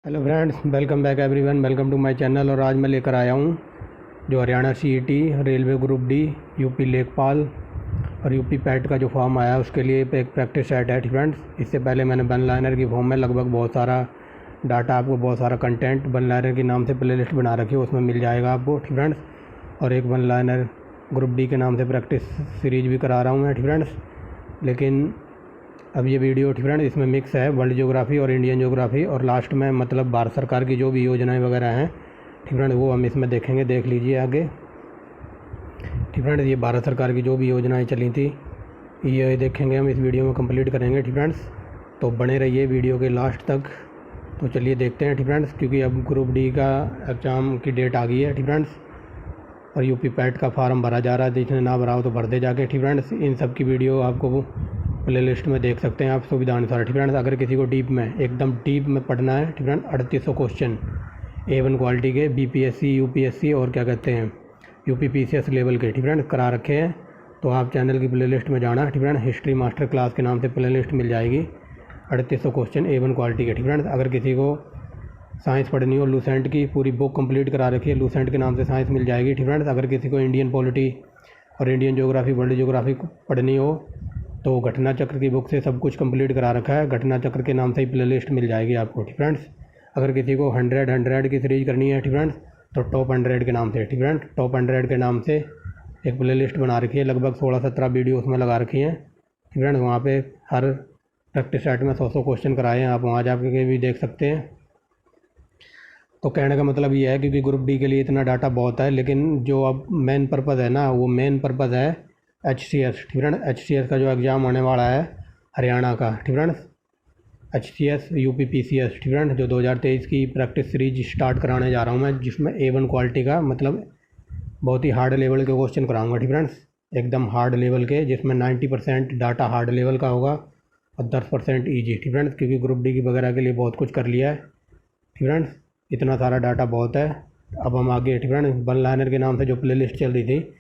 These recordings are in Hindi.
Hello friends, welcome back everyone, welcome to my channel. और आज मैं लेकर आया हूँ जो Haryana CET, railway group D, UP लेखपाल और यूपी पैट का जो फॉर्म आया है उसके लिए एक प्रैक्टिस सेट है फ्रेंड्स। इससे पहले मैंने वन लाइनर की फॉर्म में लगभग बहुत सारा डाटा, आपको बहुत सारा कंटेंट वन लाइनर के नाम से प्लेलिस्ट बना रखी है, उसमें मिल जाएगा आपको फ्रेंड्स। और एक वन लाइनर ग्रुप डी के नाम से प्रैक्टिस सीरीज भी करा रहा हूँ मैं फ्रेंड्स। लेकिन अब ये वीडियो फ्रेंड इसमें मिक्स है वर्ल्ड ज्योग्राफी और इंडियन ज्योग्राफी, और लास्ट में मतलब भारत सरकार की जो भी योजनाएं वगैरह हैं फ्रेंड वो हम इसमें देखेंगे। देख लीजिए आगे फ्रेंड, ये भारत सरकार की जो भी योजनाएं चली थी ये देखेंगे हम, इस वीडियो में कंप्लीट करेंगे फ्रेंड्स। तो बने रहिए वीडियो के लास्ट तक। तो चलिए देखते हैं फ्रेंड्स, क्योंकि अब ग्रुप डी का एग्ज़ाम की डेट आ गई है फ्रेंड्स, और यूपी पैट का फार्म भरा जा रहा है। जिसने ना भरा हो तो भर दे जाके फ्रेंड्स। इन सब की वीडियो आपको प्ले लिस्ट में देख सकते हैं आप सुविधानुसार फ्रेंड्स। अगर किसी को डीप में, एकदम डीप में पढ़ना है फ्रेंड, 3800 क्वेश्चन A1 क्वालिटी के BPSC, UPSC और क्या कहते हैं UPPCS लेवल के फ्रेंड करा रखे हैं। तो आप चैनल की प्ले लिस्ट में जाना फ्रेंड, हिस्ट्री मास्टर क्लास के नाम से प्ले लिस्ट मिल जाएगी। 3800 क्वेश्चन A1 क्वालिटी के फ्रेंड्स। अगर किसी को साइंस पढ़नी हो, लूसेंट की पूरी बुक कंप्लीट करा रखी है, लूसेंट के नाम से साइंस मिल जाएगी फ्रेंड्स। अगर किसी को इंडियन पॉलिटी और इंडियन ज्योग्राफी, वर्ल्ड ज्योग्राफी पढ़नी हो तो घटना चक्र की बुक से सब कुछ कंप्लीट करा रखा है, घटना चक्र के नाम से ही प्ले लिस्ट मिल जाएगी आपको फ्रेंड्स। अगर किसी को 100 की सीरीज करनी है फ्रेंड्स तो टॉप 100 के नाम से फ्रेंड, टॉप 100 के नाम से एक प्ले लिस्ट बना रखी है। लगभग 16-17 वीडियो उसमें लगा रखी हैं फ्रेंड्स। वहाँ पे हर प्रैक्टिस सेट में 100 क्वेश्चन कराए हैं, आप वहाँ जाके भी देख सकते हैं। तो कहने का मतलब ये है, क्योंकि ग्रुप डी के लिए इतना डाटा बहुत है, लेकिन जो अब मेन पर्पज़ है ना, वो मेन पर्पज़ है HCS फ्रेंड। HCS का जो एग्ज़ाम होने वाला है हरियाणा का फ्रेंड्स, HCS UPPCS फ्रेंड, जो 2023 की प्रैक्टिस सीरीज स्टार्ट कराने जा रहा हूँ मैं, जिसमें A1 क्वालिटी का मतलब बहुत ही हार्ड लेवल के क्वेश्चन कराऊंगा फ्रेंड्स, एकदम हार्ड लेवल के, जिसमें 90% डाटा हार्ड लेवल का होगा और 10% ईजी फ्रेंड्स। क्योंकि ग्रुप डी की वगैरह के लिए बहुत कुछ कर लिया है फ्रेंड्स, इतना सारा डाटा बहुत है। अब हम आगे फ्रेंड वन लाइनर के नाम से जो प्ले लिस्ट चल रही थी,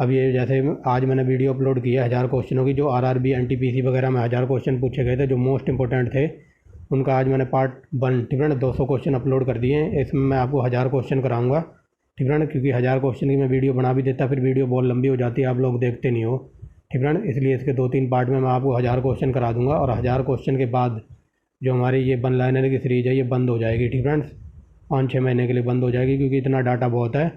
अब ये जैसे आज मैंने वीडियो अपलोड किया 1000 क्वेश्चनों की, जो RRB NTPC वगैरह में 1000 क्वेश्चन पूछे गए थे जो मोस्ट इंपॉर्टेंट थे, उनका आज मैंने पार्ट 1 फ्रेंड 200 क्वेश्चन अपलोड कर दिए हैं। इसमें मैं आपको 1000 क्वेश्चन कराऊंगा फ्रेंड, क्योंकि 1000 क्वेश्चन की मैं वीडियो बना भी देता, फिर वीडियो बहुत लंबी हो जाती है, आप लोग देखते नहीं हो फ्रेंड। इसलिए इसके 2-3 पार्ट में मैं आपको 1000 क्वेश्चन करा दूँगा, और 1000 क्वेश्चन के बाद जो हमारी ये वन लाइनर की सीरीज है ये बंद हो जाएगी फ्रेंड्स, 5-6 महीने के लिए बंद हो जाएगी, क्योंकि इतना डाटा बहुत है।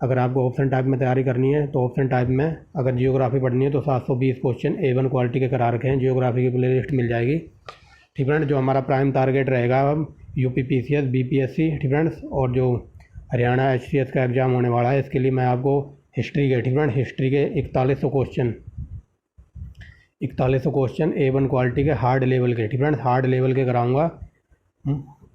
अगर आपको ऑप्शन टाइप में तैयारी करनी है तो ऑप्शन टाइप में अगर जियोग्राफी पढ़नी है तो 720 क्वेश्चन A1 क्वालिटी के करा रखे हैं, जियोग्राफी की प्ले लिस्ट मिल जाएगी फ्रेंड। जो हमारा प्राइम टारगेट रहेगा अब UPPCS BPSC फ्रेंड्स, और जो हरियाणा HCS का एग्ज़ाम होने वाला है, इसके लिए मैं आपको हिस्ट्री के फ्रेंड, हिस्ट्री के 4100 क्वेश्चन A1 क्वालिटी के हार्ड लेवल के फ्रेंड्स, हार्ड लेवल के कराऊँगा।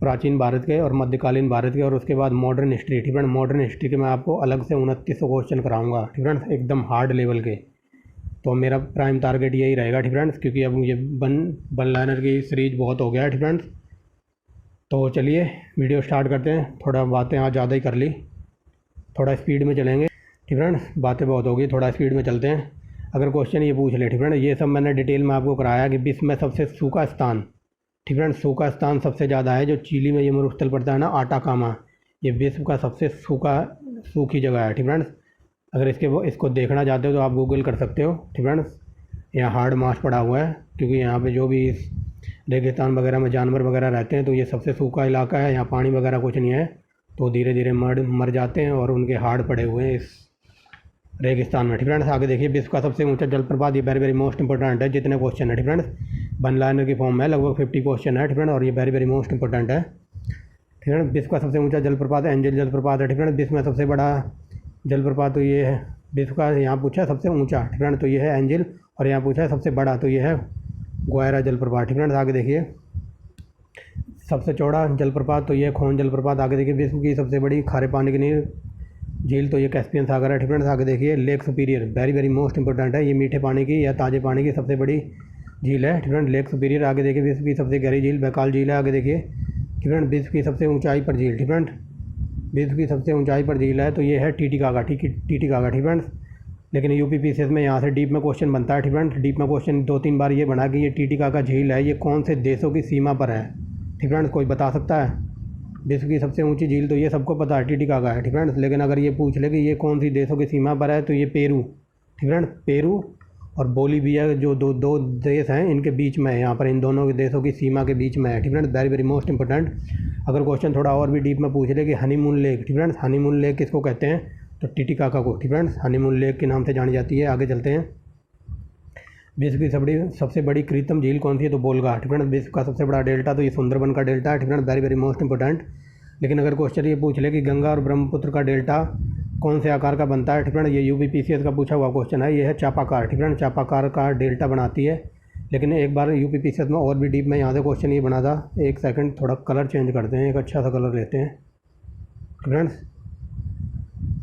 प्राचीन भारत के और मध्यकालीन भारत के, और उसके बाद modern history friend, modern history के मैं आपको अलग से 2900 क्वेश्चन कराऊंगा फ्रेंड्स, एकदम हार्ड लेवल के। तो मेरा प्राइम टारगेट यही रहेगा फ्रेंड्स, क्योंकि अब ये वन लाइनर की सीरीज बहुत हो गया है फ्रेंड्स। तो चलिए वीडियो स्टार्ट करते हैं। थोड़ा बातें आज ज़्यादा ही कर ली, थोड़ा स्पीड में चलेंगे फ्रेंड्स, बातें बहुत होगी, थोड़ा स्पीड में चलते हैं। अगर क्वेश्चन ये पूछ ले फ्रेंड, ये सब मैंने डिटेल में आपको कराया कि विश्व में सबसे सूखा स्थान फ्रेंड, सूखा स्थान सबसे ज़्यादा है जो चिली में ये मरुस्थल पड़ता है ना, आटाकामा, ये विश्व का सबसे सूखी जगह है फ्रेंड्स। अगर इसको देखना चाहते हो तो आप गूगल कर सकते हो फ्रेंड्स। यहाँ हार्ड मास पड़ा हुआ है, क्योंकि यहाँ पे जो भी इस रेगिस्तान वगैरह में जानवर वगैरह रहते हैं, तो ये सबसे सूखा इलाका है, यहाँ पानी वगैरह कुछ नहीं है, तो धीरे धीरे मर जाते हैं और उनके हार्ड पड़े हुए हैं इस रेगिस्तान में फ्रेंड्स। आगे देखिए, विश्व का सबसे ऊंचा जलप्रपात, ये वेरी वेरी मोस्ट इंपॉर्टेंट है। जितने क्वेश्चन है फ्रेंड्स वन लाइनर की फॉर्म में लगभग 50 क्वेश्चन है फ्रेंड, और ये वेरी वेरी मोस्ट इंपॉर्टेंट है फ्रेंड। विश्व का सबसे ऊंचा जलप्रपात एंजल जलप्रपात है फ्रेंड। विश्व में सबसे बड़ा जलप्रपात तो ये है, विश्व का यहाँ पूछा है सबसे ऊंचा फ्रेंड तो ये है एंजल, और यहाँ पूछा है सबसे बड़ा तो ये है ग्वायरा जलप्रपात फ्रेंड्स। आगे देखिए, सबसे चौड़ा जलप्रपात तो ये खोन जलप्रपात। आगे देखिए, विश्व की सबसे बड़ी खारे पानी की झील तो ये कैस्पियन सागर है फ्रेंड्स। आगे देखिए, lake superior very very most important है, ये मीठे पानी की या ताज़े पानी की सबसे बड़ी झील है फ्रेंड, लेक सुपीरियर। आगे देखिए, विश्व की सबसे गहरी झील बैकाल झील है। आगे देखिए फ्रेंड, विश्व की सबसे ऊंचाई पर झील फ्रेंड, विश्व की सबसे ऊंचाई पर झील है तो ये है टीटीकागा फ्रेंड्स। लेकिन UPPCS में यहाँ से डीप में क्वेश्चन बनता है फ्रेंड्स। डीप में क्वेश्चन 2-3 बार ये बना कि ये टीटीकागा झील है, ये कौन से देशों की सीमा पर है फ्रेंड्स, कोई बता सकता है विश्व की सबसे ऊंची झील तो ये सबको पता है, टिटिकाका है, ठीक फ्रेंड्स। लेकिन अगर ये पूछ ले कि ये कौन सी देशों की सीमा पर है, तो ये पेरू, ठीक फ्रेंड्स, पेरू और बोलीविया जो दो देश हैं इनके बीच में है, यहाँ पर इन दोनों देशों की सीमा के बीच में है, ठीक friends. Very very most important. अगर क्वेश्चन थोड़ा और भी डीप में पूछ ले कि हनीमून लेक, ठीक फ्रेंड्स, हनीमून लेक किसको कहते हैं, तो टिटिकाका को, ठीक फ्रेंड्स, हनीमून लेक के नाम से जानी जाती है। आगे चलते हैं। विश्व की सबसे बड़ी कृत्रिम झील कौन सी है, तो बोलगा, ठीक फ्रेंड्स। विश्व का सबसे बड़ा डेल्टा तो ये सुंदरबन का डेल्टा है, ठीक friends, very very most important. लेकिन अगर क्वेश्चन ये पूछ ले कि गंगा और ब्रह्मपुत्र का डेल्टा कौन से आकार का बनता है, ठीक फ्रेंड्स, ये यूपीपीसीएस का पूछा हुआ क्वेश्चन है, ये है चापाकार, ठीक फ्रेंड्स, चापाकार का डेल्टा बनाती है। लेकिन एक बार यूपीपीसीएस में और भी डीप में यहाँ से क्वेश्चन ये बना था, एक सेकंड थोड़ा कलर चेंज करते हैं, एक अच्छा सा कलर लेते हैं, ठीक फ्रेंड्स।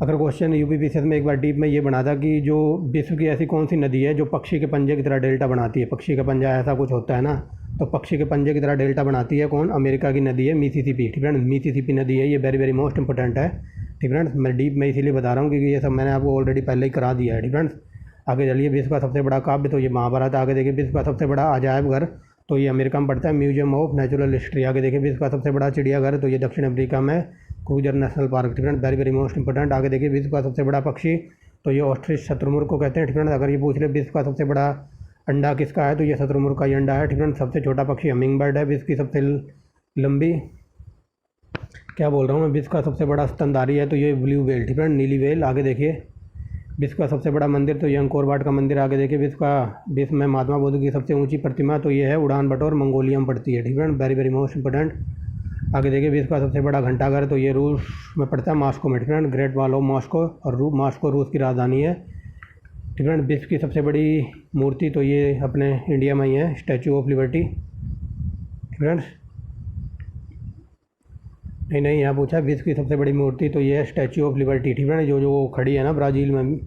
अगर क्वेश्चन यूपीपीसीएस में एक बार डीप में ये बना था कि जो विश्व की ऐसी कौन सी नदी है जो पक्षी के पंजे की तरह डेल्टा बनाती है, पक्षी का पंजा ऐसा कुछ होता है ना, तो पक्षी के पंजे की तरह डेल्टा बनाती है कौन, अमेरिका की नदी है मिसिसिपी, ठीक फ्रेंड्स, मिसिसिपी नदी है, ये वेरी वेरी मोस्ट इंपॉर्टेंट है, ठीक फ्रेंड्स। मैं डीप में इसीलिए बता रहा हूँ क्योंकि ये सब मैंने आपको ऑलरेडी पहले ही करा दिया है, ठीक फ्रेंड्स। आगे चलिए। विश्व का सबसे बड़ा काव्य तो ये महाभारत। आगे देखिए। विश्व का सबसे बड़ा अजायब घर तो ये अमेरिका में पड़ता है, म्यूजियम ऑफ नेचुरल हिस्ट्री। आगे देखिए। विश्व का सबसे बड़ा चिड़ियाघर तो ये दक्षिण अफ्रीका में क्रूजर नेशनल पार्क, ठीक friends, very very most important. आगे देखिए। विश्व का सबसे बड़ा पक्षी तो ये ऑस्ट्रिच शत्रुमुर्ग को कहते हैं, ठीक फ्रेंड्स। अगर ये पूछ ले विश्व का सबसे बड़ा अंडा किसका है, तो ये शत्रुमुर्ग का ही अंडा है, ठीक फ्रेंड्स। सबसे छोटा पक्षी हमिंग बर्ड है। विश्व की सबसे लंबी, क्या बोल रहा हूँ मैं, विश्व का सबसे बड़ा स्तनधारी है तो ये ब्लू व्हेल, ठीक फ्रेंड, नीली व्हेल। आगे देखिए। विश्व का सबसे बड़ा मंदिर तो ये अंकोर वाट का मंदिर। आगे देखिए। विश्व में महात्मा बुद्ध की सबसे ऊंची प्रतिमा तो ये है उड़ान बटोर, मंगोलिया में पड़ती है, ठीक friend, very very most important. आगे देखिए। विश्व का सबसे बड़ा घंटाघर तो ये रूस में पड़ता है, मॉस्को में, ठीक friend, great wall of Moscow, और मॉस्को रूस की राजधानी है, ठीक फ्रेंड। विश्व की सबसे बड़ी मूर्ति तो ये अपने इंडिया में ही है, स्टैचू ऑफ लिबर्टी, ठीक फ्रेंड्स। नहीं, यहाँ पूछा विश्व की सबसे बड़ी मूर्ति तो ये है स्टैचू ऑफ लिबर्टी, ठीक है, जो खड़ी है ना ब्राज़ील में,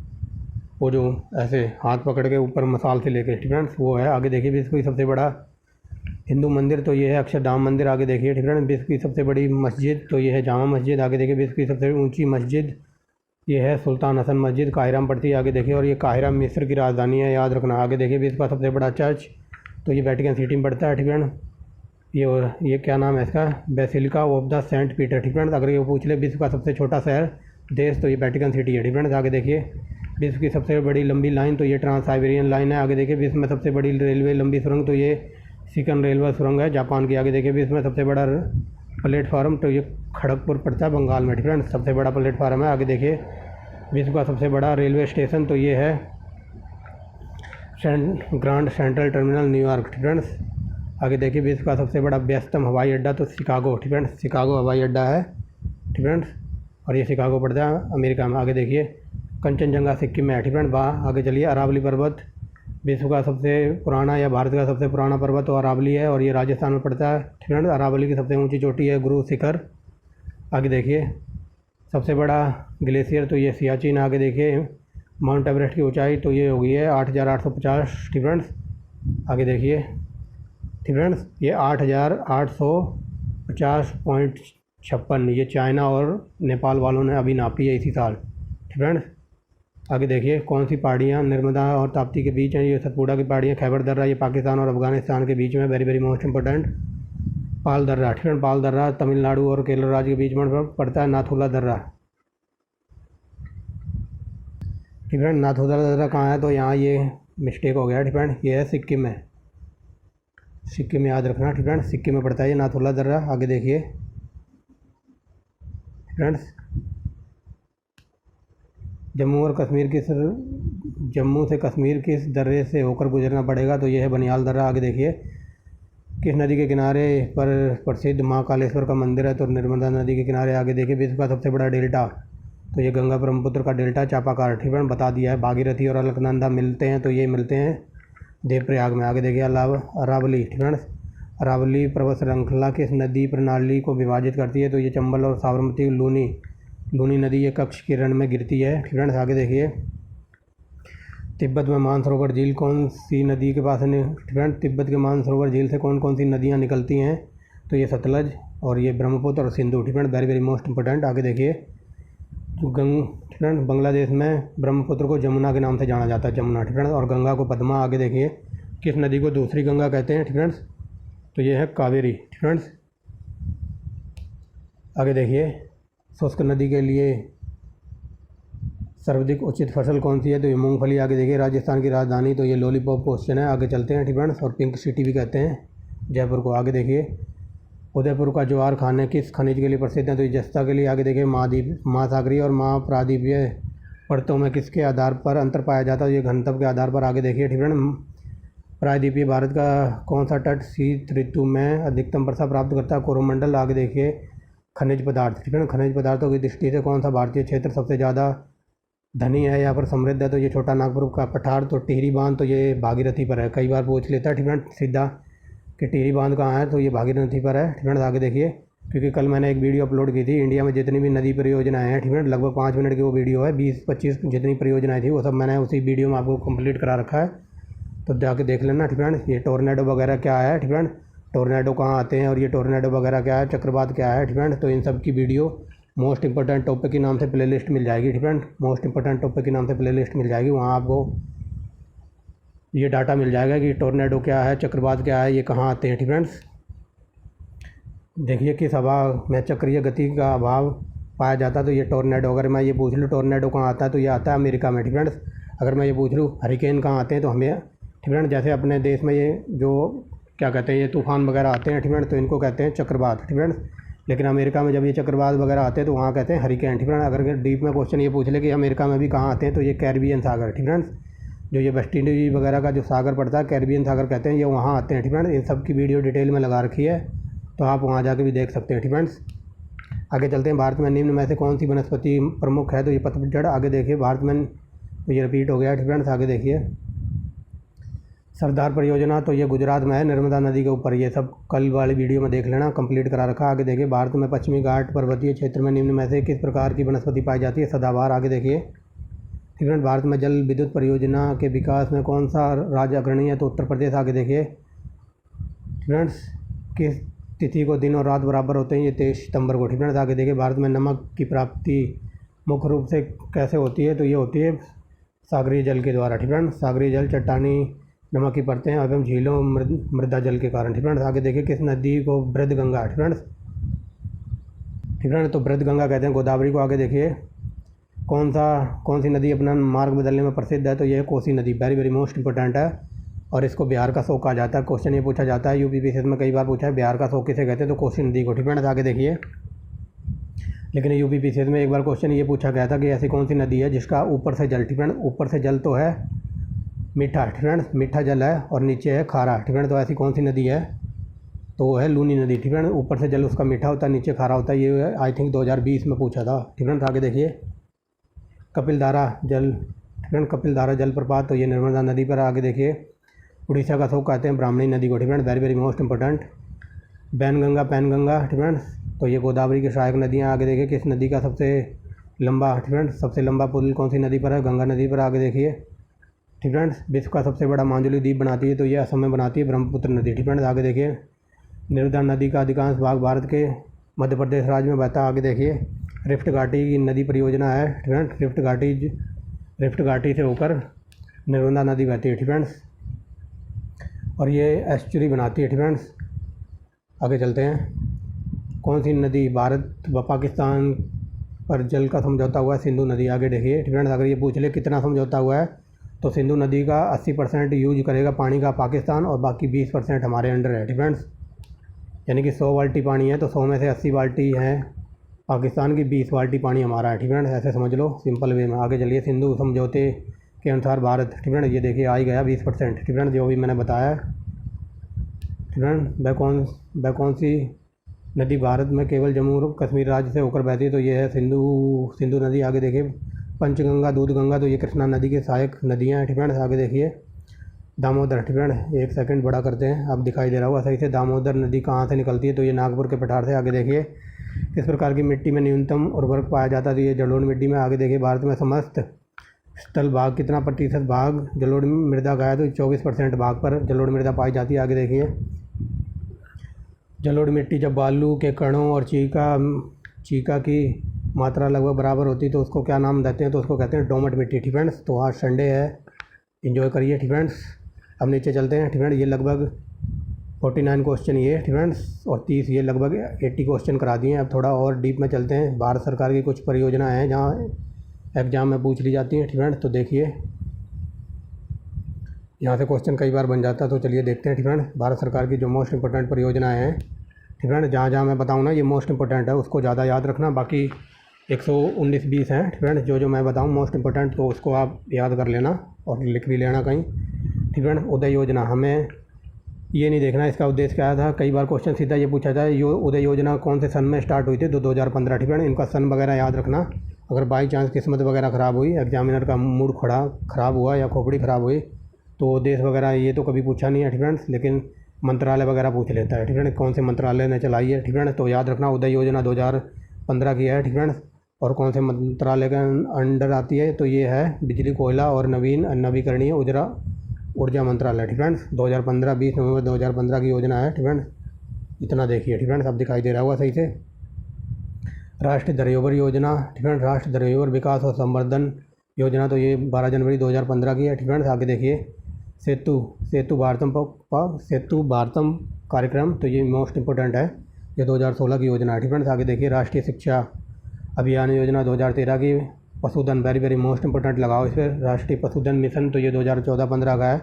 वो जो ऐसे हाथ पकड़ के ऊपर मसाल से लेके, ठीक है, वो है। आगे देखिए। विश्व की सबसे बड़ा हिंदू मंदिर तो ये है अक्षरधाम मंदिर। आगे देखिए, ठीक है। विश्व की सबसे बड़ी मस्जिद तो ये है जामा मस्जिद। आगे देखिए। विश्व की सबसे ऊँची मस्जिद ये है सुल्तान हसन मस्जिद, काहिरा में पड़ती है। आगे देखिए। और ये काहिरा मिस्र की राजधानी है, याद रखना। आगे देखिए। विश्व का सबसे बड़ा चर्च तो ये वेटिकन सिटी में पड़ता है, ठीक है। ये क्या नाम है इसका, basilica of the saint Peter, ठीक है। अगर ये पूछ ले विश्व का सबसे छोटा शहर देश तो ये वेटिकन सिटी है, ठीक है। आगे देखिए। विश्व की सबसे बड़ी लंबी लाइन तो ये ट्रांस साइबेरियन लाइन है। आगे देखिए। विश्व में सबसे बड़ी रेलवे लंबी सुरंग तो ये सिकन रेलवे सुरंग है, जापान की। आगे देखिए। विश्व में सबसे बड़ा प्लेटफार्म तो ये खड़गपुर पड़ता है, बंगाल में, ठीक है, सबसे बड़ा प्लेटफार्म है। आगे देखिए। विश्व का सबसे बड़ा रेलवे स्टेशन तो ये है ग्रांड सेंट्रल टर्मिनल न्यूयॉर्क, ठीक है। आगे देखिए। विश्व का सबसे बड़ा व्यस्तम हवाई अड्डा तो शिकागो, ठीक है, शिकागो हवाई अड्डा है, ठीक है, और ये शिकागो पड़ता है अमेरिका में। आगे देखिए। कंचनजंगा सिक्किम में है, ठीक है। वहाँ आगे चलिए। अरावली पर्वत विश्व का सबसे पुराना या भारत का सबसे पुराना पर्वत तो अरावली है, और ये राजस्थान में पड़ता है, ठीक है। अरावली की सबसे ऊंची चोटी है गुरु शिखर। आगे देखिए। सबसे बड़ा ग्लेशियर तो ये सियाचिन। आगे देखिए। माउंट एवरेस्ट की ऊंचाई तो ये होगी है 8,850, ठीक है। आगे देखिए, ठीक है, ये 8,850.56 ये चाइना और नेपाल वालों ने अभी नापी है इसी साल, ठीक है। आगे देखिए। कौन सी पहाड़ियाँ नर्मदा और ताप्ती के बीच हैं, ये सतपुड़ा की पहाड़ियाँ, खैबर दर्रा ये पाकिस्तान और अफगानिस्तान के बीच में, वेरी वेरी मोस्ट इंपॉर्टेंट। पाल दर्रा, ठीक है, पाल दर्रा तमिलनाडु और केरल राज्य के बीच में पड़ता है। नाथुला दर्रा, ठीक है, नाथुला दर्रा कहाँ है, तो यहाँ ये मिस्टेक हो गया, ठीक है, ये है सिक्किम में, सिक्किम में याद रखना, ठीक है, सिक्किम में पड़ता है ये नाथुला दर्रा। आगे देखिए फ्रेंड्स। जम्मू से कश्मीर किस दर्रे से होकर गुजरना पड़ेगा, तो ये है बनियाल दर्रा। आगे देखिए। किस नदी के किनारे पर प्रसिद्ध माँ कालेश्वर का मंदिर है, तो नर्मदा नदी के किनारे। आगे देखिए। विश्व का सबसे बड़ा डेल्टा तो ये गंगा ब्रह्मपुत्र का डेल्टा चापाकार, ठीक है, बता दिया है। भागीरथी और अलकनंदा मिलते हैं तो ये मिलते हैं देवप्रयाग में। आगे देखिए। अरावली, ठीक है, अरावली पर्वत श्रृंखला किस नदी प्रणाली को विभाजित करती है, तो ये चंबल और साबरमती लूनी नदी ये कच्छ के रण में गिरती है, ठीक है। आगे देखिए। तिब्बत में मानसरोवर झील कौन सी नदी के पास है, ठीक है, तिब्बत के मानसरोवर झील से कौन कौन सी नदियाँ निकलती हैं, तो ये सतलज और ये ब्रह्मपुत्र और सिंधु, ठीक है, वेरी वेरी मोस्ट इंपॉर्टेंट। आगे देखिए। ठीक है, बांग्लादेश में ब्रह्मपुत्र को जमुना के नाम से जाना जाता है, जमुना, ठीक है, और गंगा को पद्मा। आगे देखिए। किस नदी को दूसरी गंगा कहते हैं, ठीक है, तो ये है कावेरी, ठीक है। आगे देखिए, शुष्क नदी के लिए सर्वाधिक उचित फसल कौन सी है, तो ये मूंगफली। आगे देखिए, राजस्थान की राजधानी, तो ये लॉलीपॉप क्वेश्चन है। आगे चलते हैं फ्रेंड्स। और पिंक सिटी भी कहते हैं जयपुर को। आगे देखिए, उदयपुर का ज्वार खाने किस खनिज के लिए प्रसिद्ध है, तो ये जस्ता के लिए। आगे देखिए, महासागरीय और महाप्रादीपीय परतों में किसके आधार पर अंतर पाया जाता है, ये घनत्व के आधार पर। आगे देखिए फ्रेंड, प्रायद्वीपीय भारत का कौन सा तट शीत ऋतु में अधिकतम वर्षा प्राप्त करता है, कोरोमंडल। आगे देखिए, खनिज पदार्थ फ्रेंड, खनिज पदार्थों की दृष्टि से कौन सा भारतीय क्षेत्र सबसे ज़्यादा धनी है या फिर समृद्ध है, तो ये छोटा नागपुर का पठार। तो टिहरी बांध, तो ये भागीरथी पर है। कई बार पूछ लेता है फ्रेंड सीधा कि टिहरी बांध कहाँ है, तो ये भागीरथी पर है फ्रेंड। आगे देखिए, क्योंकि कल मैंने एक वीडियो अपलोड की थी, इंडिया में जितनी भी नदी परियोजनाएं हैं फ्रेंड, लगभग 5 मिनट की वो वीडियो है। 20-25 जितनी परियोजनाएं थी वो सब मैंने उसी वीडियो में आपको कंप्लीट करा रखा है, तो जाके देख लेना फ्रेंड। ये टोर्नेडो वगैरह क्या है फ्रेंड, टोर्नेडो कहाँ आते हैं और ये टोर्नेडो वगैरह क्या है, चक्रवात क्या है फ्रेंड, तो इन सब की वीडियो मोस्ट इंपॉर्टेंट टॉपिक के नाम से प्लेलिस्ट मिल जाएगी फ्रेंड। मोस्ट इंपॉर्टेंट टॉपिक के नाम से प्लेलिस्ट मिल जाएगी, वहाँ आपको ये डाटा मिल जाएगा कि टोर्नेडो क्या है, चक्रवात क्या है, ये कहाँ आते हैं फ्रेंड्स। देखिए, किस हवा में चक्रीय गति का अभाव पाया जाता है, तो ये टोर्नेडो। अगर मैं ये पूछ लूँ टोर्नेडो कहाँ आता है, तो ये आता है अमेरिका में फ्रेंड्स। अगर मैं ये पूछ लूँ हरिकेन कहाँ आते हैं, तो हमें फ्रेंड जैसे अपने देश में ये जो क्या कहते हैं, ये तूफान वगैरह आते हैं फ्रेंड, तो इनको कहते हैं चक्रवात फ्रेंड्स। लेकिन अमेरिका में जब ये चक्रवात वगैरह आते हैं तो वहाँ कहते हैं हरिकेन फ्रेंड। अगर डीप में क्वेश्चन ये पूछ ले कि अमेरिका में भी कहाँ आते हैं, तो ये कैरिबियन सागर फ्रेंड्स, जो ये वेस्ट इंडीज वगैरह का जो सागर पड़ता है कैरिबियन सागर कहते हैं, ये वहाँ आते हैं फ्रेंड। इन सब की वीडियो डिटेल में लगा रखी है, तो आप वहाँ जाके भी देख सकते हैं फ्रेंड्स। आगे चलते हैं, भारत में निम्न में से कौन सी वनस्पति प्रमुख है, तो ये पतझड़। आगे देखिए, भारत में, तो ये रिपीट हो गया फ्रेंड्स। आगे देखिए, सरदार परियोजना, तो ये गुजरात में है, नर्मदा नदी के ऊपर। ये सब कल वाली वीडियो में देख लेना, कंप्लीट करा रखा। आगे देखिए, भारत में पश्चिमी घाट पर्वतीय क्षेत्र में निम्न में से किस प्रकार की वनस्पति पाई जाती है, सदाबहार। आगे देखिए फ्रेंड, भारत में जल विद्युत परियोजना के विकास में कौन सा राज्य अग्रणी है, तो उत्तर प्रदेश। आगे देखिए फ्रेंड्स, किस तिथि को दिन और रात बराबर होते हैं, ये 23 सितंबर को फ्रेंड्स। आगे देखिए, भारत में नमक की प्राप्ति मुख्य रूप से कैसे होती है, तो ये होती है सागरीय जल के द्वारा फ्रेंड्स। सागरीय जल, चट्टानी नमक की परतें एवं झीलों, मृदा जल के कारण फ्रेंड्स। आगे देखिए, किस नदी को बृहद गंगा फ्रेंड्स, तो बृहद गंगा कहते हैं गोदावरी को। आगे देखिए, कौन सी नदी अपना मार्ग बदलने में प्रसिद्ध है, तो यह है कोसी नदी। वेरी वेरी मोस्ट इंपॉर्टेंट है, और इसको बिहार का शोक कहा जाता है। क्वेश्चन ये पूछा जाता है, यूपीपीएससी में कई बार पूछा है, बिहार का शोक किसे कहते हैं, तो कोसी नदी को फ्रेंड्स। आगे देखिए, लेकिन यूपीपीएससी में एक बार क्वेश्चन ये पूछा गया था कि ऐसी कौन सी नदी है जिसका ऊपर से जल फ्रेंड, ऊपर से जल तो है मीठा फ्रेंड्स, मीठा जल है, और नीचे है खारा फ्रेंड, तो ऐसी कौन सी नदी है, तो वो है लूनी नदी फ्रेंड। ऊपर से जल उसका मीठा होता है, नीचे खारा होता है। ये आई थिंक 2020 में पूछा था फ्रेंड्स। आगे देखिए, कपिलधारा जल फ्रेंड, कपिलधारा जलप्रपात, तो ये नर्मदा नदी पर। आगे देखिए, उड़ीसा का शोक कहते हैं ब्राह्मणी नदी को friend. Very very most important. Wainganga, Penganga friends, तो ये गोदावरी की सहायक नदियाँ। आगे देखिए, किस नदी का सबसे लंबा फ्रेंड, सबसे लंबा पुल कौन सी नदी पर है, गंगा नदी पर। आगे देखिए फ्रेंड्स, विश्व का सबसे बड़ा मांजुली द्वीप बनाती है, तो ये असम में बनाती है ब्रह्मपुत्र नदी फ्रेंड्स। आगे देखिए, नर्मदा नदी का अधिकांश भाग भारत के मध्य प्रदेश राज्य में बहता है। आगे देखिए, रिफ्ट घाटी की नदी परियोजना है फ्रेंड्स, रिफ्ट घाटी से होकर नर्मदा नदी बहती है फ्रेंड्स, और ये एस्चुरी बनाती है फ्रेंड्स। आगे चलते हैं, कौन सी नदी भारत व पाकिस्तान पर जल का समझौता हुआ है, सिंधु नदी। आगे देखिए फ्रेंड्स, अगर ये पूछ ले कितना समझौता हुआ है, तो सिंधु नदी का 80% यूज करेगा पानी का पाकिस्तान, और बाकी 20% हमारे अंडर है फ्रेंड्स। यानी कि 100 बाल्टी पानी है, तो 100 में से 80 बाल्टी है पाकिस्तान की, 20 बाल्टी पानी हमारा है फ्रेंड्स। ऐसे समझ लो सिंपल वे में। आगे चलिए, सिंधु समझौते के अनुसार भारत फ्रेंड्स, ये देखिए आ ही गया 20% फ्रेंड्स, जो भी मैंने बताया फ्रेंड्स। वह कौन सी नदी भारत में केवल जम्मू और कश्मीर राज्य से होकर बहती है, तो ये है सिंधु नदी। आगे देखिए, पंचगंगा, दूधगंगा, तो ये कृष्णा नदी के सहायक नदियाँ हैं फ्रेंड्स। आगे देखिए, दामोदर फ्रेंड, एक सेकंड बड़ा करते हैं, अब दिखाई दे रहा होगा सही से। दामोदर नदी कहाँ से निकलती है, तो ये नागपुर के पठार से। आगे देखिए, किस प्रकार की मिट्टी में न्यूनतम उर्वरक पाया जाता है, तो ये जलोढ़ मिट्टी में। आगे देखिए, भारत में समस्त स्थल भाग कितना प्रतिशत भाग जलोढ़ मृदा का है, तो 24% भाग पर जलोढ़ मृदा पाई जाती है। आगे देखिए, जलोढ़ मिट्टी जब बालू के कणों और चीका की मात्रा लगभग बराबर होती है, तो उसको क्या नाम देते हैं, तो उसको कहते हैं डोमट मिट्टी फ्रेंड्स। तो आज संडे है, एंजॉय करिए फ्रेंड्स। अब नीचे चलते हैं फ्रेंड, ये लगभग 49 क्वेश्चन ये फ्रेंड्स और 30 ये, लगभग 80 क्वेश्चन करा दिए हैं। अब थोड़ा और डीप में चलते हैं। भारत सरकार की कुछ परियोजनाएं हैं जहाँ एग्ज़ाम में पूछ ली जाती हैं फ्रेंड्स। तो देखिए यहाँ से क्वेश्चन कई बार बन जाता है। तो चलिए देखते हैं फ्रेंड्स भारत सरकार की जो मोस्ट इंपॉर्टेंट परियोजनाएँ हैं फ्रेंड्स। जहाँ जहाँ मैं बताऊँ ना ये मोस्ट इंपॉर्टेंट है उसको ज़्यादा याद रखना। बाकी 119-20 हैं फ्रेंड्स जो मैं बताऊँ मोस्ट इंपॉर्टेंट, तो उसको आप याद कर लेना और लिख भी लेना कहीं फ्रेंड्स। उदय योजना, हमें ये नहीं देखना इसका उद्देश्य क्या था। कई बार क्वेश्चन सीधा ये पूछा जाए उदय योजना कौन से सन में स्टार्ट हुई थी, तो 2015 फ्रेंड्स। इनका सन वगैरह याद रखना। अगर बाई चांस किस्मत वगैरह ख़राब हुई, एग्जामिनर का मूड ख़राब हुआ या खोपड़ी ख़राब हुई, तो देश वगैरह ये तो कभी पूछा नहीं है फ्रेंड्स, लेकिन मंत्रालय वगैरह पूछ लेता है फ्रेंड्स, कौन से मंत्रालय ने चलाई है फ्रेंड्स। तो याद रखना उदय योजना 2015 की है फ्रेंड्स। और कौन से मंत्रालय के अंडर आती है, तो ये है बिजली, कोयला और नवीकरणीय ऊर्जा मंत्रालय फ्रेंड्स। 2015-20 नवंबर 2015 की योजना है फ्रेंड्स। इतना देखिए फ्रेंड्स, अब दिखाई दे रहा होगा सही से। राष्ट्रीय धरोहर योजना फ्रेंड्स, राष्ट्रीय धरोहर विकास और संवर्धन योजना, तो ये 12 जनवरी 2015 की है फ्रेंड्स। आगे देखिए सेतु भारतम कार्यक्रम, तो ये मोस्ट इंपॉर्टेंट है, ये 2016 की योजना है फ्रेंड्स। आगे देखिए राष्ट्रीय शिक्षा अभियान योजना 2013 की। पशुधन, वेरी वेरी मोस्ट इंपॉर्टेंट लगाओ इस पर, राष्ट्रीय पशुधन मिशन, तो ये 2014-15 का है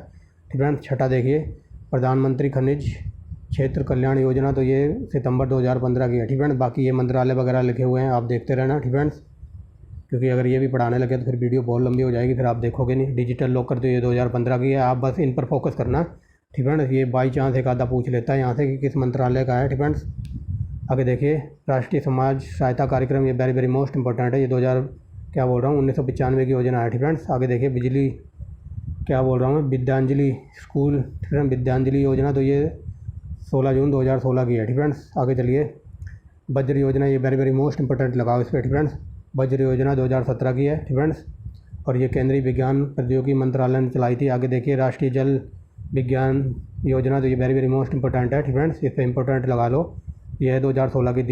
फ्रेंड्स। छठा देखिए प्रधानमंत्री खनिज क्षेत्र कल्याण योजना, तो ये सितंबर 2015 की है फ्रेंड्स। बाकी ये मंत्रालय वगैरह लिखे हुए हैं, आप देखते रहना फ्रेंड्स, क्योंकि अगर ये भी पढ़ाने लगे तो फिर वीडियो बहुत लंबी हो जाएगी, फिर आप देखोगे नहीं। डिजिटल लॉकर, तो ये 2015 की है, आप बस इन पर फोकस करना फ्रेंड्स। ये बाई चांस एक आधा पूछ लेता है यहाँ से कि किस मंत्रालय का है फ्रेंड्स। आगे देखिए राष्ट्रीय समाज सहायता कार्यक्रम, ये वेरी वेरी मोस्ट इंपॉर्टेंट है, ये 1995 की योजना है फ्रेंड्स। आगे देखिए बिजली, विद्यांजलि स्कूल फ्रेंड, विद्यांजलि योजना, तो ये 16 जून 2016 की है फ्रेंड्स। आगे चलिए वज्र योजना, ये वेरी वेरी मोस्ट इंपॉर्टेंट लगाओ इस पर फ्रेंड्स। वज्र योजना 2017 की है फ्रेंड्स, और ये केंद्रीय विज्ञान प्रौद्योगिकी मंत्रालय ने चलाई थी। आगे देखिए राष्ट्रीय जल विज्ञान योजना, तो ये वेरी वेरी मोस्ट इंपॉर्टेंट है फ्रेंड्स, इस पर इंपॉर्टेंट लगा लो। यह है 2016 की।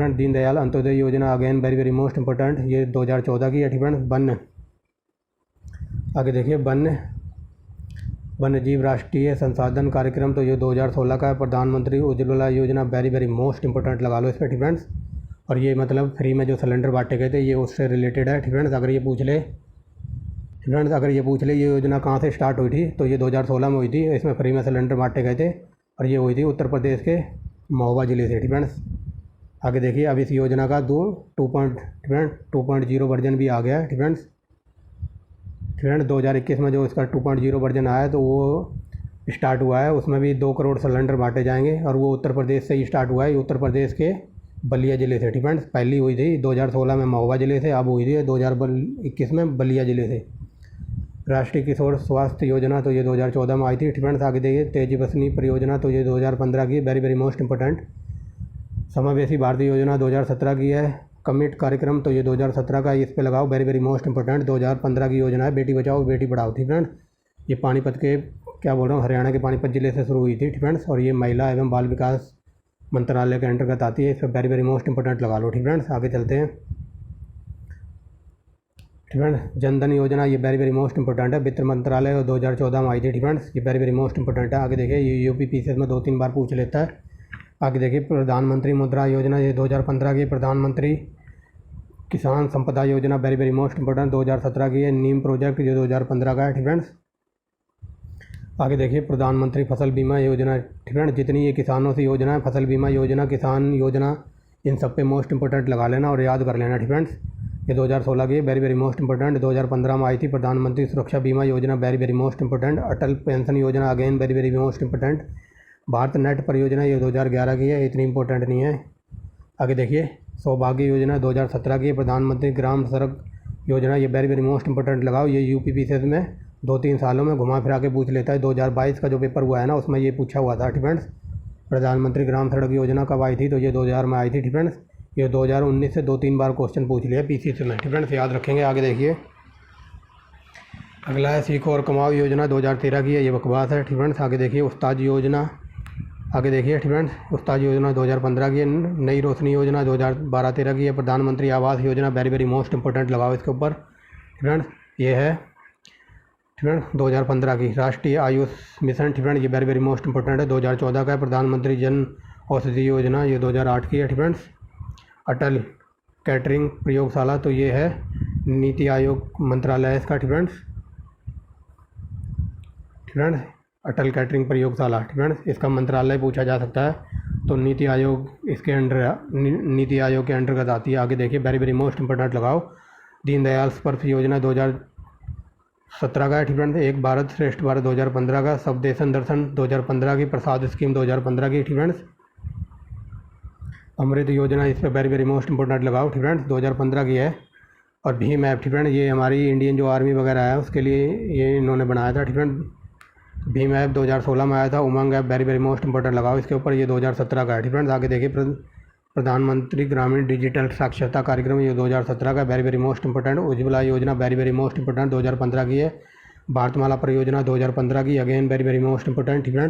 दीनदयाल अंत्योदय योजना, again very very most important, ये 2014 की है फ्रेंड्स। आगे देखिए वन्य जीव राष्ट्रीय संसाधन कार्यक्रम, तो ये 2016 का है। प्रधानमंत्री उज्ज्वला योजना, वेरी वेरी मोस्ट इंपॉर्टेंट लगा लो इस पर फ्रेंड्स। और ये मतलब फ्री में जो सिलेंडर बांटे गए थे, ये उससे रिलेटेड है फ्रेंड्स। अगर ये पूछ ले ये योजना कहाँ से स्टार्ट हुई थी, तो ये 2016 में हुई थी। इसमें फ्री में सिलेंडर बांटे गए थे और ये हुई थी उत्तर प्रदेश के महोबा ज़िले से फ्रेंड्स। आगे देखिए अब इस योजना का 2.0 वर्जन भी आ गया है फ्रेंड्स। 2021 में जो इसका 2.0 वर्जन आया है, तो वो स्टार्ट हुआ है, उसमें भी 2 करोड़ सिलेंडर बांटे जाएंगे, और वो उत्तर प्रदेश से ही स्टार्ट हुआ है। उत्तर प्रदेश के बलिया ज़िले से फ्रेंड्स। पहली हुई थी 2016 में महोबा ज़िले से, अब हुई थी 2021 में बलिया ज़िले से। राष्ट्रीय किशोर स्वास्थ्य योजना, तो ये 2014 में आई थी फ्रेंड्स। आगे देखिए तेजस्विनी परियोजना, तो ये 2015 की, वेरी वेरी मोस्ट इंपॉर्टेंट। समावेशी भारतीय योजना 2017 की है। कमिट कार्यक्रम, तो ये 2017 का, इस पे लगाओ, वेरी वेरी मोस्ट इंपॉर्टेंट। 2015 की योजना है बेटी बचाओ बेटी पढ़ाओ थी फ्रेंड्स। ये पानीपत के हरियाणा के पानीपत ज़िले से शुरू हुई थी फ्रेंड्स, और ये महिला एवं बाल विकास मंत्रालय के अंतर्गत आती है। इस पर वेरी वेरी मोस्ट इंपॉर्टेंट लगा लो फ्रेंड्स। आगे चलते हैं फ्रेंड्स। जनधन योजना, ये वेरी वेरी मोस्ट इंपॉर्टेंट है, वित्त मंत्रालय 2014 में आई थी फ्रेंड्स। ये वेरी वेरी मोस्ट इंपॉर्टेंट है। आगे देखिए ये यूपी पीसीएस में 2-3 बार पूछ लेता है। आगे देखिए प्रधानमंत्री मुद्रा योजना, ये 2015 की। प्रधानमंत्री किसान संपदा योजना, वेरी वेरी मोस्ट इंपॉर्टेंट, 2017 की है। नीम प्रोजेक्ट, ये 2015 का है फ्रेंड्स। आगे देखिए प्रधानमंत्री फसल बीमा योजना फ्रेंड्स। जितनी ये किसानों से योजना है, फसल बीमा योजना, किसान योजना, इन सब पे मोस्ट इंपॉर्टेंट लगा लेना और याद कर लेना फ्रेंड्स। ये 2016 की, वेरी वेरी मोस्ट इंपॉर्टेंट। 2015 में आई थी प्रधानमंत्री सुरक्षा बीमा योजना, वेरी वेरी मोस्ट इंपॉर्टेंट। अटल पेंशन योजना, again very very most important. Bharat net परियोजना, ये 2011 की है, इतनी इंपॉर्टेंट नहीं है। आगे देखिए सौभाग्य योजना 2017 की। प्रधानमंत्री ग्राम सड़क योजना, ये वेरी वेरी मोस्ट इंपॉर्टेंट लगाओ। ये यूपी पीसीएस में 2-3 सालों में घुमा फिरा के पूछ लेता है। 2022 का जो पेपर हुआ है ना, उसमें ये पूछा हुआ था फ्रेंड्स। प्रधानमंत्री ग्राम सड़क योजना कब आई थी, तो ये 2000 में आई थी फ्रेंड्स। ये 2019 से 2-3 बार क्वेश्चन पूछ लिया पीसीएस में फ्रेंड्स, याद रखेंगे। आगे देखिए अगला है सीखो और कमाओ योजना, 2013 की है, ये बकवास है फ्रेंड्स। आगे देखिए उस्ताद योजना, आगे देखिए फ्रेंड्स उस्ताद योजना 2015 की है। नई रोशनी योजना 2012-13 की है। प्रधानमंत्री Awas Yojana, very very most important लगाओ इसके ऊपर फ्रेंड्स। ये है ठीक है। 2015 की राष्ट्रीय आयुष मिशन, ठीक है, ये वेरी वेरी मोस्ट इंपॉर्टेंट है। 2014 का है प्रधानमंत्री जन औषधि योजना, ये 2008 की है। ठीक है। अटल कैटरिंग प्रयोगशाला, तो ये है नीति आयोग मंत्रालय इसका। ठीक है। ठीक है। अटल कैटरिंग प्रयोगशाला, ठीक है, इसका मंत्रालय पूछा जा सकता है, तो नीति आयोग इसके अंडर, नीति आयोग के अंतर्गत आती है। आगे देखिए, वेरी वेरी मोस्ट इंपॉर्टेंट लगाओ। दीनदयाल स्पर्श योजना 2017 का है। ठीक है। एक भारत श्रेष्ठ भारत 2015 का। स्वदेशन दर्शन 2015 की। प्रसाद स्कीम 2015 की। ठीक है। अमृत योजना, इस पर वेरी वेरी मोस्ट इंपॉर्टेंट लगाओ। ठीक है, 2015 की है। और भीम ऐप, ठीक है, ये हमारी इंडियन जो आर्मी वगैरह है उसके लिए ये इन्होंने बनाया था। ठीक है। भीम ऐप 2016 में आया था। Umang app very very most important लगाओ इसके ऊपर, ये 2017 का है। ठीक है। आगे देखिए, प्रधानमंत्री ग्रामीण डिजिटल साक्षरता कार्यक्रम, ये 2017 का, very very most important. Ujjwala योजना वेरी वेरी मोस्ट इंपॉर्टेंट, 2015 की है। भारतमाला परियोजना 2015 की, again very very most important. ठीक है।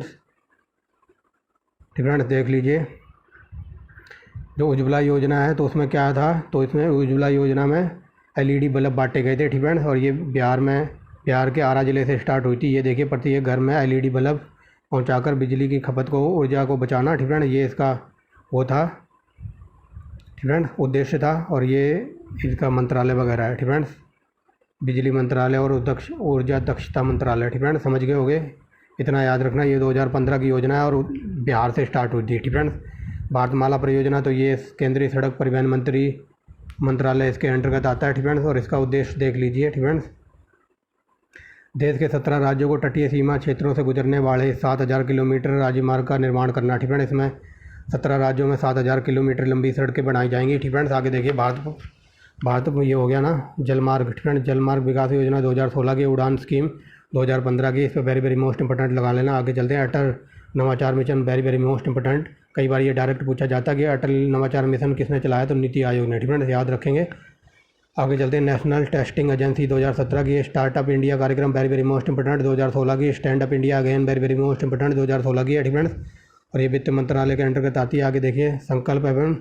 ठीक है, देख लीजिए जो उज्ज्वला योजना है तो उसमें क्या था, तो इसमें उज्ज्वला योजना में LED बल्ब बांटे गए थे। ठीक है। और ये बिहार के आरा ज़िले से स्टार्ट हुई थी। ये देखिए, प्रत्येक घर में LED बल्ब पहुंचाकर बिजली की खपत को, ऊर्जा को बचाना। ठीक है, ये इसका वो था, ठीक है, उद्देश्य था। और ये इसका मंत्रालय वगैरह है। ठीक है, बिजली मंत्रालय और ऊर्जा दक्षता मंत्रालय। ठीक है, समझ गए होंगे, इतना याद रखना। ये 2015 की योजना है और बिहार से स्टार्ट हुई थी। ठीक है। भारतमाला परियोजना, तो ये केंद्रीय सड़क परिवहन मंत्रालय इसके अंतर्गत आता है। ठीक है। और इसका उद्देश्य देख लीजिए। ठीक है। देश के 17 राज्यों को तटीय सीमा क्षेत्रों से गुजरने वाले 7000 किलोमीटर राजमार्ग का निर्माण करना। ठीक है। इसमें 17 राज्यों में 7000 किलोमीटर लंबी सड़कें बनाई जाएंगी। ठीक है। आगे देखिए, भारत में ये हो गया ना जलमार्ग। ठीक है। जलमार्ग विकास योजना 2016 की। उड़ान स्कीम 2015 की, इस पर वेरी वेरी मोस्ट इंपॉर्टेंट लगा लेना। आगे चलते हैं, अटल नवाचार mission very very most important. कई बार ये डायरेक्ट पूछा जाता है कि अटल नवाचार मिशन किसने चलाया, तो नीति आयोग ने। ठीक है, याद रखेंगे। आगे चलते हैं, नेशनल टेस्टिंग एजेंसी 2017 की। स्टार्टअप इंडिया कार्यक्रम वेरी वेरी मोस्ट इंपॉर्टेंट, 2016 की। Stand up India again very very most important, 2016 की है। ठीक है। और ये वित्त मंत्रालय के अंतर्गत आती है। आगे देखिए, संकल्प एवं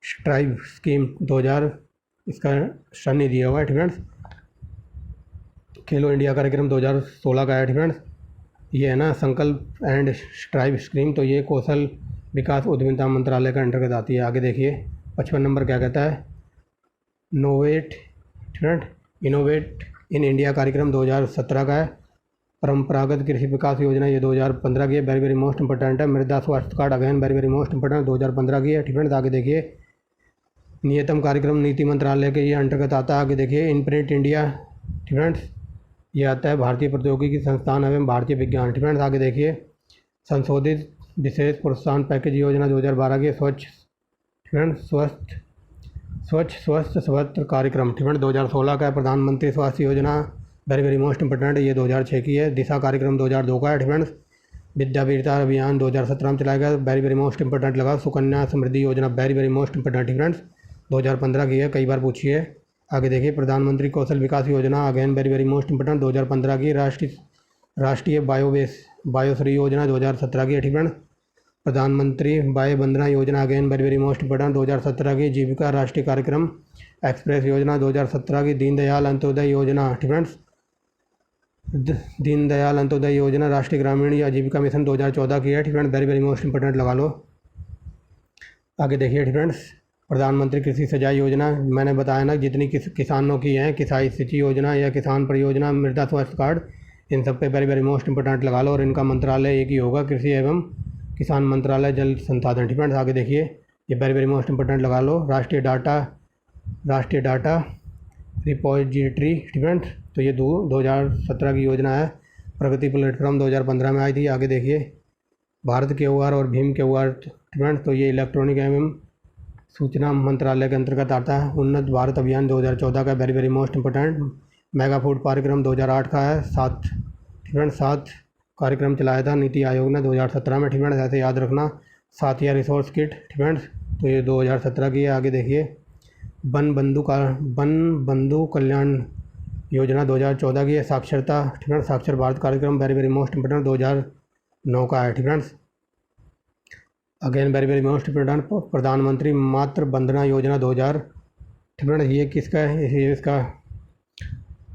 स्ट्राइव स्कीम 2000, इसका सन नहीं दिया हुआ है। ठीक है। खेलो इंडिया कार्यक्रम 2016 का है। ठीक है। ये है ना संकल्प एंड स्ट्राइव स्कीम, तो ये कौशल विकास उद्यमिता मंत्रालय के अंतर्गत आती है। आगे देखिए, 55 नंबर क्या कहता है, इनोवेट इन इंडिया कार्यक्रम 2017 का है। परंपरागत कृषि विकास योजना, ये 2015 की है, वेरी वेरी मोस्ट इंपॉर्टेंट है। मृदा स्वास्थ्य card again very very most important, 2015 की है। ठीक है। आगे देखिए, नियतम कार्यक्रम नीति मंत्रालय के ये अंतर्गत आता है। आगे देखिए, इनप्रिंट इंडिया, ठीक है, ये आता है भारतीय प्रौद्योगिकी संस्थान एवं भारतीय विज्ञान। ठीक है। आगे देखिए, संशोधित विशेष प्रोत्साहन पैकेज योजना 2012 की। स्वच्छ स्वस्थ कार्यक्रम, ठीक है, 2016 का है। प्रधानमंत्री स्वास्थ्य योजना वेरी वेरी मोस्ट इंपॉर्टेंट, ये 2006 की है। दिशा कार्यक्रम 2002 का है। ठीक है। विद्यावीरता अभियान 2017 में चलाया गया, वेरी वेरी मोस्ट इंपॉर्टेंट लगा। सुकन्या समृद्धि योजना वेरी वेरी मोस्ट इंपॉर्टेंट, ठीक है, 2015 की है, कई बार पूछी है। आगे देखिए, प्रधानमंत्री कौशल विकास योजना again very very most important, 2015 की। राष्ट्रीय बायोश्री योजना 2017 की है। ठीक है। प्रधानमंत्री वाय Vandana Yojana again very very most important, 2017 की। जीविका राष्ट्रीय कार्यक्रम एक्सप्रेस योजना 2017 की। दीनदयाल अंत्योदय योजना, ठीक है, दीनदयाल अंत्योदय योजना राष्ट्रीय ग्रामीण आजीविका मिशन 2014 की है। ठीक है, वेरी वेरी मोस्ट इंपॉर्टेंट लगा लो। आगे देखिए, ठीक है, प्रधानमंत्री कृषि सिंचाई योजना, मैंने बताया ना जितनी किसानों की हैं, किसाई सिंचाई योजना या किसान परियोजना, मृदा स्वास्थ्य कार्ड, इन सब पे वेरी वेरी मोस्ट इंपॉर्टेंट लगा लो। और इनका मंत्रालय एक ही होगा, कृषि एवं किसान मंत्रालय जल संसाधन। ठीक है। आगे देखिए, ये वेरी वेरी मोस्ट इंपॉर्टेंट लगा लो। राष्ट्रीय डाटा रिपोजिटरी, ठीक है, तो ये 2017 की योजना है। प्रगति प्लेटफॉर्म 2015 में आई थी। आगे देखिए, भारत QR और भीम QR, ठीक है, तो ये इलेक्ट्रॉनिक एवं सूचना मंत्रालय के अंतर्गत आता है। उन्नत भारत अभियान 2014 का, very very most important. Mega food कार्यक्रम 2008 का है। 7 कार्यक्रम चलाया था नीति आयोग ने 2017 में। ठीक है, ऐसे याद रखना। साथिया रिसोर्स किट, ठीक है, तो ये 2017 की है। आगे देखिए, वन बंधु कल्याण योजना 2014 की है। साक्षरता, ठीक है, साक्षर भारत कार्यक्रम वेरी वेरी मोस्ट इंपॉर्टेंट, 2009 का है। ठीक है। Again very very most important, प्रधानमंत्री मातृ वंदना योजना 2000, ठीक है, ये किसका है, ये इसका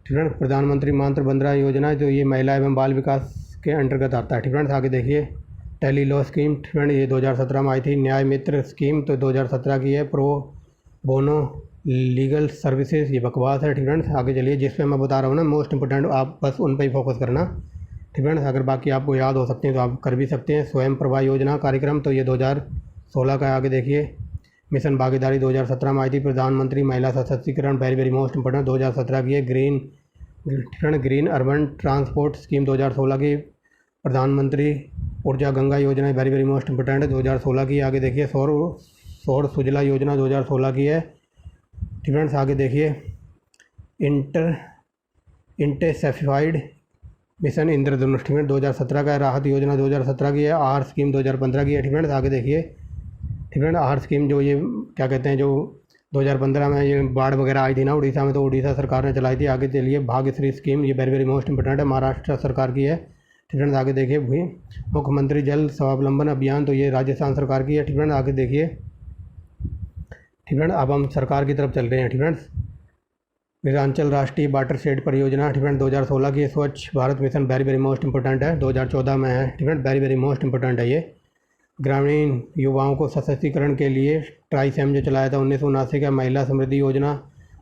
ठीक है। प्रधानमंत्री मातृ वंदना योजना, तो ये महिला एवं बाल विकास के अंतर्गत आता है। ठीक है। आगे देखिए टेली लॉ स्कीम, ठीक है, ये 2017 में आई थी। न्याय मित्र स्कीम तो 2017 की है। प्रो बोनो लीगल सर्विसेज, ये बकवास है। ठीक है। आगे चलिए, जिस पे मैं बता रहा हूँ ना मोस्ट इंपॉर्टेंट, आप बस उन पर ही फोकस करना। ठीक है। अगर बाकी आपको याद हो सकते हैं तो आप कर भी सकते हैं। स्वयं प्रभा योजना कार्यक्रम, तो ये 2016 का है। आगे देखिए मिशन भागीदारी 2017 में आई थी। प्रधानमंत्री महिला सशक्तिकरण, वेरी वेरी मोस्ट इंपॉर्टेंट, 2017 की है। ग्रीन अर्बन ट्रांसपोर्ट स्कीम 2016 की। प्रधानमंत्री ऊर्जा गंगा योजना, वेरी वेरी मोस्ट इंपॉर्टेंट है, 2016 की। आगे देखिए सौर सुजला योजना 2016 की है। ठीक है। आगे देखिए इंटेंसिफाइड मिशन इंद्रधनुष, ठीक है, 2017 का। राहत योजना 2017 की है। आहार स्कीम 2015 की है। ठीक है। आगे देखिए, ठीक है, आहार स्कीम जो ये क्या कहते हैं, जो 2015 में ये बाढ़ वगैरह आई थी ना उड़ीसा में, तो उड़ीसा सरकार ने चलाई थी। आगे चलिए भाग्यश्री स्कीम, ये वेरी वेरी मोस्ट इंपॉर्टेंट है, महाराष्ट्र सरकार की है। ठीक है। आगे देखिए मुख्यमंत्री जल स्वावलंबन अभियान, तो ये राजस्थान सरकार की है। ठीक है। आगे देखिए, ठीक है, अब हम सरकार की तरफ चल रहे हैं। ठीक है। मिथिलांचल राष्ट्रीय वाटर शेड परियोजना, ठीक है, 2016 की। स्वच्छ Bharat mission, very very most important है, 2014 में है। ठीक है। वेरी वेरी मोस्ट इंपॉर्टेंट है ये। ग्रामीण युवाओं को सशक्तिकरण के लिए ट्राइसेम जो चलाया था 1979 का। महिला समृद्धि योजना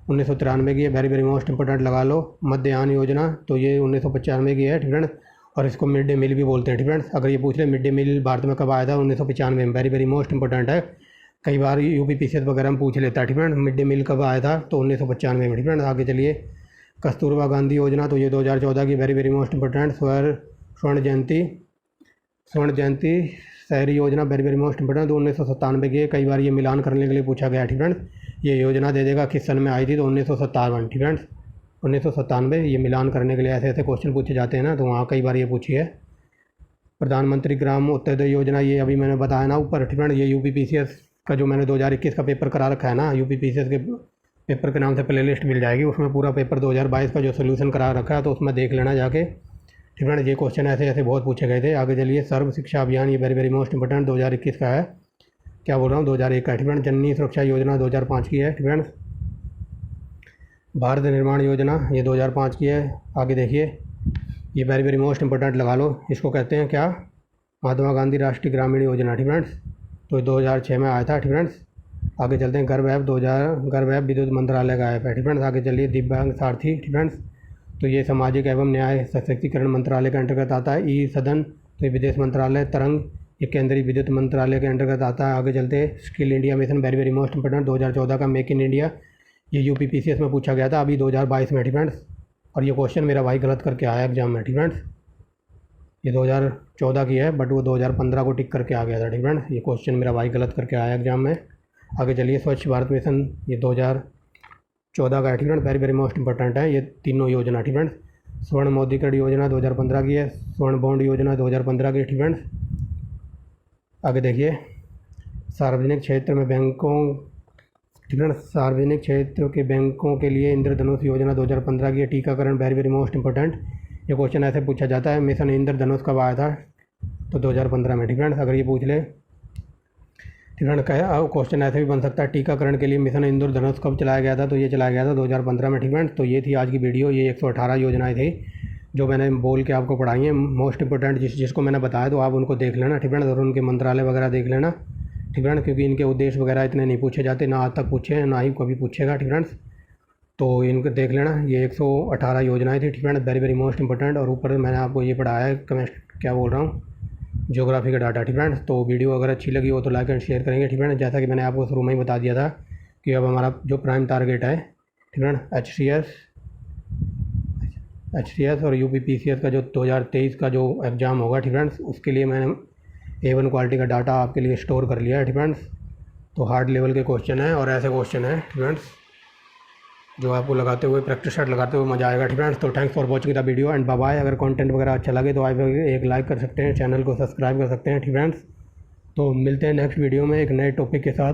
1993 की है, वेरी वेरी मोस्ट इंपॉर्टेंट, लगा लो। मध्याह्न योजना, तो ये 1995 की है। ठीक है। और इसको मिड डे मील भी बोलते हैं। ठीक है। अगर ये पूछ ले मिड डे मील भारत में कब आया था, 1995 में, वेरी वेरी मोस्ट इंपॉर्टेंट है। कई बार यूपी पीसीएस वगैरह में पूछ लेता है। ठीक है। मिड डे मील कब आया था, तो 1995 में। ठीक है। आगे चलिए कस्तूरबा गांधी योजना, तो ये 2014 की, वेरी वेरी मोस्ट इंपॉर्टेंट। स्वर्ण जयंती शहरी योजना, वेरी वेरी मोस्ट इंपॉर्टेंट, तो 1997 की है। कई बार ये मिलान करने के लिए पूछा गया। ठीक है। ये योजना दे देगा किस सन में आई थी, तो 1957। ठीक है। 1997, ये मिलान करने के लिए ऐसे ऐसे क्वेश्चन पूछे जाते हैं ना, तो वहाँ कई बार ये पूछी है। प्रधानमंत्री ग्राम उत्तोदय योजना, ये अभी मैंने बताया ना ऊपर। ठीक है। ये यूपी पीसीएस का जो मैंने 2021 का पेपर करा रखा है ना, यूपी पीसीएस के पेपर के नाम से प्ले लिस्ट मिल जाएगी, उसमें पूरा पेपर 2022 का जो सोल्यूशन करा रखा है, तो उसमें देख लेना जाके। ठीक है। ये क्वेश्चन ऐसे ऐसे बहुत पूछे गए थे। आगे चलिए सर्व शिक्षा अभियान, ये वेरी वेरी मोस्ट इंपॉर्टेंट, 2021 का है। क्या बोल रहा हूँ, 2001 का। ठीक है। जननी सुरक्षा योजना 2005 की है। ठीक है। भारत निर्माण योजना, ये 2005 की है। आगे देखिए ये वेरी वेरी मोस्ट इंपॉर्टेंट, लगा लो। इसको कहते हैं क्या, महात्मा गांधी राष्ट्रीय ग्रामीण योजना। ठीक है। तो 2006 में आया था। ठीक है। आगे चलते हैं गर्भ ऐप विद्युत मंत्रालय का ऐप है। ठीक है। आगे चलिए दिव्यांग सारथी। ठीक है। तो ये सामाजिक एवं न्याय सशक्तिकरण मंत्रालय के अंतर्गत आता है। ई सदन, तो ये विदेश मंत्रालय। तरंग, ये केंद्रीय विद्युत मंत्रालय के अंतर्गत आता है। आगे चलते हैं skill India mission, very very most important, 2014 का। मेक इन इंडिया, ये यूपी पीसीएस में पूछा गया था अभी 2022 में। ठीक है। और ये क्वेश्चन मेरा भाई गलत करके आया एग्जाम में। ठीक है। ये 2014 की है, बट वो 2015 को टिक करके आ गया था। ठीक है। ये क्वेश्चन मेरा भाई गलत करके आया एग्जाम में। आगे चलिए स्वच्छ भारत मिशन, ये 2014 का है। ठीक है। वेरी वेरी मोस्ट इंपॉर्टेंट है ये तीनों योजना। ठीक है। स्वर्ण मौद्रिकरण योजना 2015 की है। स्वर्ण बॉन्ड योजना 2015 की। ठीक है। आगे देखिए सार्वजनिक क्षेत्र में बैंकों, ठीक है, सार्वजनिक क्षेत्र के बैंकों के लिए इंद्रधनुष योजना 2015 की है। टीकाकरण, वेरी वेरी मोस्ट इंपॉर्टेंट, ये क्वेश्चन ऐसे पूछा जाता है। मिशन इंद्रधनुष कब आया था, तो 2015 में। ठीक है। अगर ये पूछ ले, ठीक है, क्वेश्चन ऐसे भी बन सकता है, टीकाकरण के लिए मिशन इंद्रधनुष कब चलाया गया था, तो ये चलाया गया था 2015 में। ठीक है। तो ये थी आज की वीडियो। ये 118 योजनाएं थी जो मैंने बोल के आपको पढ़ाई हैं, मोस्ट इंपॉर्टेंट जिसको मैंने बताया, तो आप उनको देख लेना। ठीक है। और उनके मंत्रालय वगैरह देख लेना। ठीक है। क्योंकि इनके उद्देश्य वगैरह इतने नहीं पूछे जाते, ना आज तक पूछे हैं, ना ही कभी पूछेगा। ठीक है। तो इनको देख लेना। ये 118 योजनाएं थी। ठीक है। Very very most important. और ऊपर मैंने आपको ये पढ़ाया है क्या बोल रहा हूँ, ज्योग्राफी का डाटा। ठीक है। तो वीडियो अगर अच्छी लगी हो तो लाइक एंड शेयर करेंगे। ठीक है। जैसा कि मैंने आपको शुरू में ही बता दिया था कि अब हमारा जो प्राइम टारगेट है, ठीक है, HCS और यूपी पीसीएस का जो 2023 का जो एग्ज़ाम होगा, ठीक है, उसके लिए मैंने A1 क्वालिटी का डाटा आपके लिए स्टोर कर लिया है। ठीक है। तो हार्ड लेवल के क्वेश्चन है और ऐसे क्वेश्चन है, ठीक है, जो आपको लगाते हुए प्रैक्टिस सेट लगाते हुए मज़ा आएगा। ठीक है। तो thanks for watching the video and bye bye. अगर कंटेंट वगैरह अच्छा लगे तो आप एक लाइक कर सकते हैं, चैनल को सब्सक्राइब कर सकते हैं। ठीक है। तो मिलते हैं नेक्स्ट वीडियो में एक नए टॉपिक के साथ।